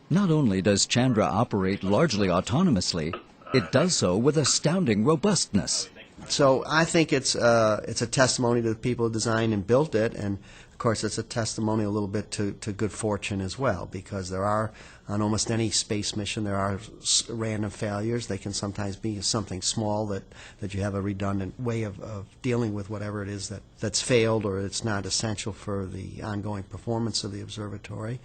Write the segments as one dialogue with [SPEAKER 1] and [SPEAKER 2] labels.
[SPEAKER 1] Not only does Chandra operate largely autonomously, it does so with astounding robustness.
[SPEAKER 2] So I think it's a testimony to the people who designed and built it, and of course it's a testimony a little bit to good fortune as well, because there are, on almost any space mission, there are random failures. They can sometimes be something small that you have a redundant way of dealing with whatever it is that's failed or it's not essential for the ongoing performance of the observatory.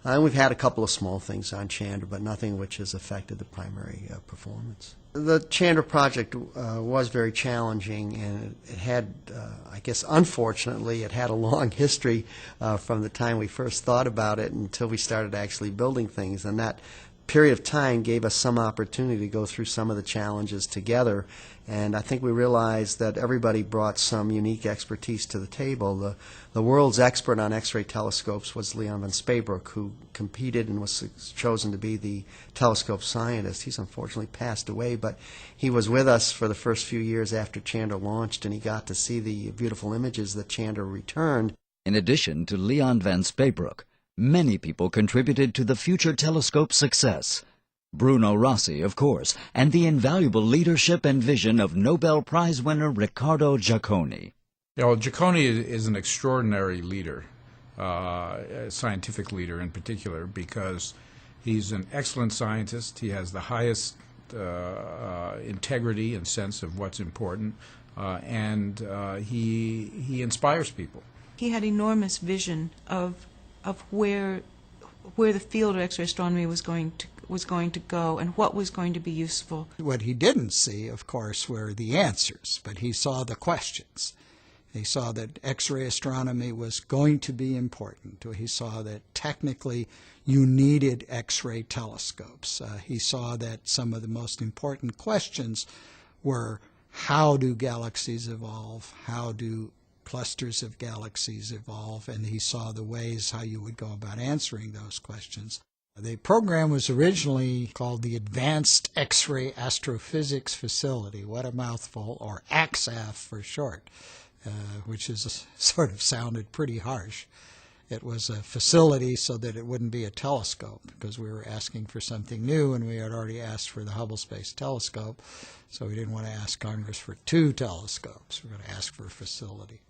[SPEAKER 2] And we've had a couple of small things on Chandra, but nothing which has affected the primary performance. The Chandra project was very challenging, and it had, I guess unfortunately, it had a long history from the time we first thought about it until we started actually building things. And that period of time gave us some opportunity to go through some of the challenges together. And I think we realized that everybody brought some unique expertise to the table. The world's expert on X-ray telescopes was Leon van Spaebroek, who competed and was chosen to be the telescope scientist. He's unfortunately passed away, but he was with us for the first few years after Chandra launched, and he got to see the beautiful images that Chandra returned.
[SPEAKER 1] In addition to Leon van Spaebroek, many people contributed to the future telescope's success. Bruno Rossi, of course, and the invaluable leadership and vision of Nobel Prize winner Riccardo Giacconi.
[SPEAKER 3] Well, Giacconi is an extraordinary leader, a scientific leader in particular, because he's an excellent scientist. He has the highest integrity and sense of what's important, and he inspires people.
[SPEAKER 4] He had enormous vision of where the field of X-ray astronomy was going to go and what was going to be useful.
[SPEAKER 5] What he didn't see, of course, were the answers, but he saw the questions. He saw that X-ray astronomy was going to be important. He saw that technically you needed X-ray telescopes. He saw that some of the most important questions were, how do galaxies evolve? How do clusters of galaxies evolve? And he saw the ways how you would go about answering those questions. The program was originally called the Advanced X-ray Astrophysics Facility, what a mouthful, or AXAF for short, which is sort of sounded pretty harsh. It was a facility so that it wouldn't be a telescope, because we were asking for something new, and we had already asked for the Hubble Space Telescope, so we didn't want to ask Congress for 2 telescopes. We were going to ask for a facility.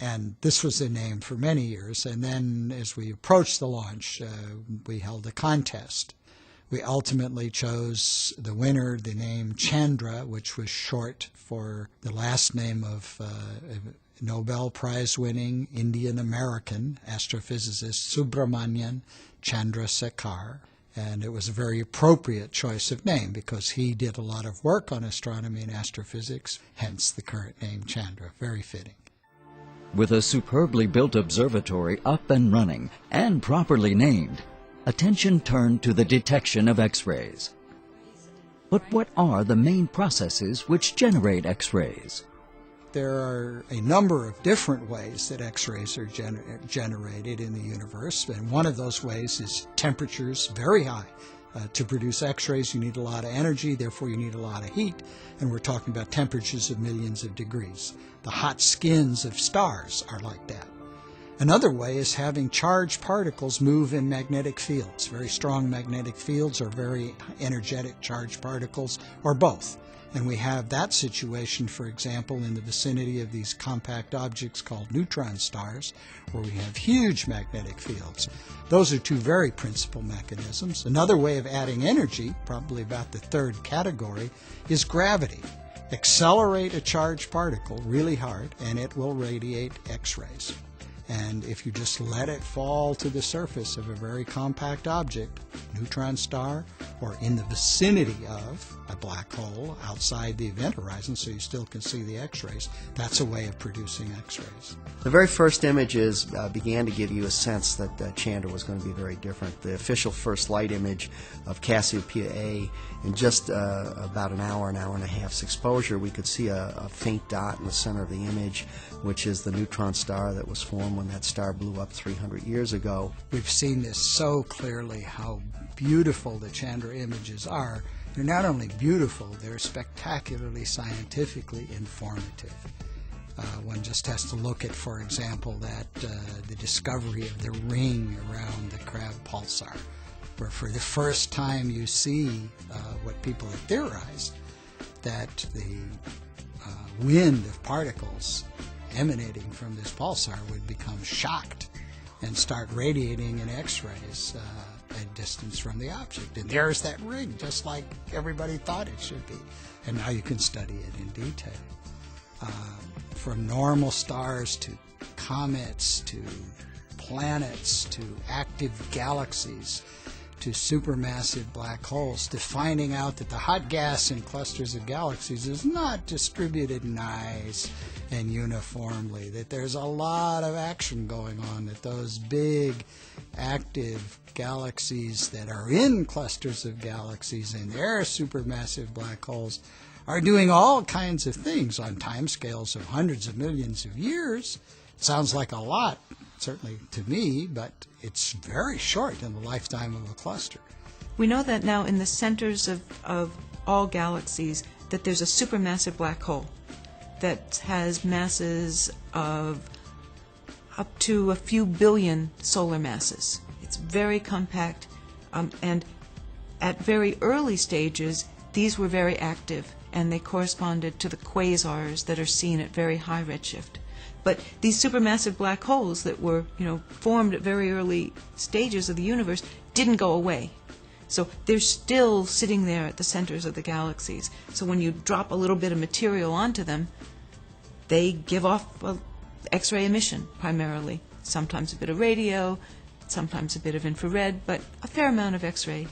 [SPEAKER 5] And this was the name for many years. And then as we approached the launch, we held a contest. We ultimately chose the winner, the name Chandra, which was short for the last name of Nobel Prize-winning Indian-American astrophysicist Subramanian Chandrasekhar. And it was a very appropriate choice of name because he did a lot of work on astronomy and astrophysics, hence the current name Chandra, very fitting.
[SPEAKER 1] With a superbly built observatory up and running and properly named, attention turned to the detection of X-rays. But what are the main processes which generate X-rays?
[SPEAKER 5] There are a number of different ways that X-rays are generated in the universe, and one of those ways is temperatures very high. To produce X-rays, you need a lot of energy, therefore you need a lot of heat, and we're talking about temperatures of millions of degrees. The hot skins of stars are like that. Another way is having charged particles move in magnetic fields, very strong magnetic fields or very energetic charged particles, or both. And we have that situation, for example, in the vicinity of these compact objects called neutron stars, where we have huge magnetic fields. Those are 2 very principal mechanisms. Another way of adding energy, probably about the 3rd category, is gravity. Accelerate a charged particle really hard, and it will radiate X-rays. And if you just let it fall to the surface of a very compact object, neutron star, or in the vicinity of a black hole outside the event horizon so you still can see the X-rays, that's a way of producing X-rays.
[SPEAKER 2] The very first images began to give you a sense that Chandra was going to be very different. The official first light image of Cassiopeia A, in just about an hour and a half's exposure, we could see a faint dot in the center of the image, which is the neutron star that was formed when that star blew up 300 years ago.
[SPEAKER 5] We've seen this so clearly, how beautiful the Chandra images are. They're not only beautiful, they're spectacularly scientifically informative. One just has to look at, for example, the discovery of the ring around the Crab pulsar, where for the first time you see what people have theorized, that the wind of particles emanating from this pulsar would become shocked and start radiating in X-rays at distance from the object. And there's that ring, just like everybody thought it should be. And now you can study it in detail. From normal stars to comets to planets to active galaxies to supermassive black holes, to finding out that the hot gas in clusters of galaxies is not distributed nice and uniformly, that there's a lot of action going on, that those big active galaxies that are in clusters of galaxies and their supermassive black holes are doing all kinds of things on timescales of hundreds of millions of years. Sounds like a lot, certainly to me, but it's very short in the lifetime of a cluster.
[SPEAKER 4] We know that now in the centers of all galaxies that there's a supermassive black hole that has masses of up to a few billion solar masses. It's very compact, and at very early stages, these were very active, and they corresponded to the quasars that are seen at very high redshift. But these supermassive black holes that were, formed at very early stages of the universe didn't go away. So they're still sitting there at the centers of the galaxies. So when you drop a little bit of material onto them, they give off X-ray emission primarily. Sometimes a bit of radio, sometimes a bit of infrared, but a fair amount of X-ray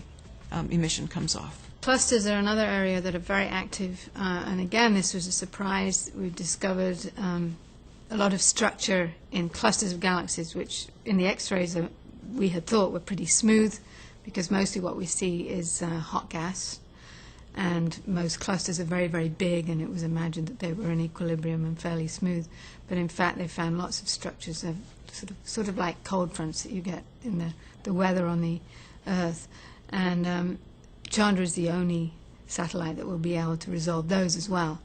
[SPEAKER 4] emission comes off.
[SPEAKER 6] Clusters are another area that are very active, and again, this was a surprise. We've discovered a lot of structure in clusters of galaxies, which in the X-rays we had thought were pretty smooth, because mostly what we see is hot gas, and most clusters are very, very big, and it was imagined that they were in equilibrium and fairly smooth. But in fact, they found lots of structures of sort of like cold fronts that you get in the weather on the Earth. And Chandra is the only satellite that will be able to resolve those as well.